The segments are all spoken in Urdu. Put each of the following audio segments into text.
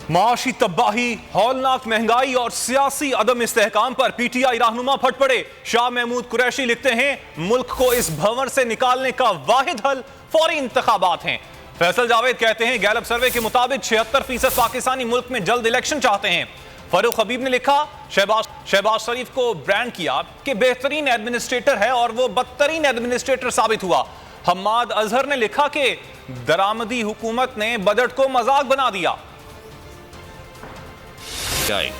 معاشی تباہی، ہولناک مہنگائی اور سیاسی عدم استحکام پر پی ٹی آئی رہنما پھٹ پڑے۔ شاہ محمود قریشی لکھتے ہیں ملک کو اس بھنور سے نکالنے کا واحد حل فوری انتخابات ہیں۔ فیصل جاوید کہتے ہیں گیلپ سروے کے مطابق 76% پاکستانی ملک میں جلد الیکشن چاہتے ہیں۔ فاروق حبیب نے لکھا شہباز شریف کو برانڈ کیا کہ بہترین ایڈمنسٹریٹر ہے اور وہ بدترین ایڈمنسٹریٹر ثابت ہوا۔ حماد اظہر نے لکھا کہ درآمدی حکومت نے بجٹ کو مذاق بنا دیا۔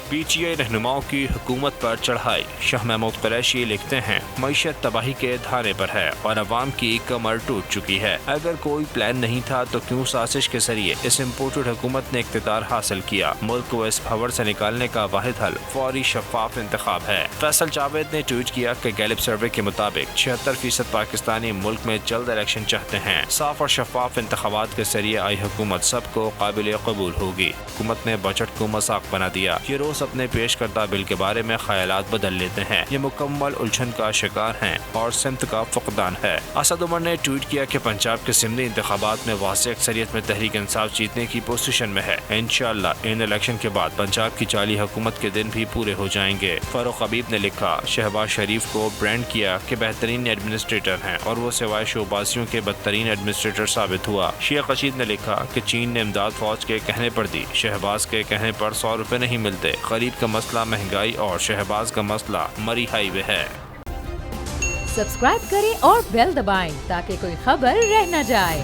پی ٹی آئی رہنماؤں کی حکومت پر چڑھائی۔ شاہ محمود قریشی لکھتے ہیں معیشت تباہی کے دھارے پر ہے اور عوام کی کمر ٹوٹ چکی ہے۔ اگر کوئی پلان نہیں تھا تو کیوں سازش کے ذریعے اس امپورٹڈ حکومت نے اقتدار حاصل کیا؟ ملک کو اس بھنور سے نکالنے کا واحد حل فوری شفاف انتخاب ہے۔ فیصل جاوید نے ٹویٹ کیا کہ گیلپ سروے کے مطابق 76% پاکستانی ملک میں جلد الیکشن چاہتے ہیں۔ صاف اور شفاف انتخابات کے ذریعے آئی حکومت سب کو قابل قبول ہوگی۔ حکومت نے بجٹ کو مذاق بنا دیا۔ یہ روز اپنے پیش کردہ بل کے بارے میں خیالات بدل لیتے ہیں۔ یہ مکمل الجھن کا شکار ہیں اور سمت کا فقدان ہے۔ اسد عمر نے ٹویٹ کیا کہ پنجاب کے سمری انتخابات میں واضح اکثریت میں تحریک انصاف جیتنے کی پوزیشن میں ہے۔ انشاءاللہ ان الیکشن کے بعد پنجاب کی جعلی حکومت کے دن بھی پورے ہو جائیں گے۔ فاروق حبیب نے لکھا شہباز شریف کو برانڈ کیا کہ بہترین ایڈمنسٹریٹر ہیں اور وہ سوائے شوبازیوں کے بدترین ایڈمنسٹریٹر ثابت ہوا۔ شیخ رشید نے لکھا کہ چین نے امداد فوج کے کہنے پر دی، شہباز کے کہنے پر 100 روپے نہیں ملتے۔ غریب کا مسئلہ مہنگائی اور شہباز کا مسئلہ مری ہائی وے ہے۔ سبسکرائب کریں اور بیل دبائیں تاکہ کوئی خبر رہ نہ جائے۔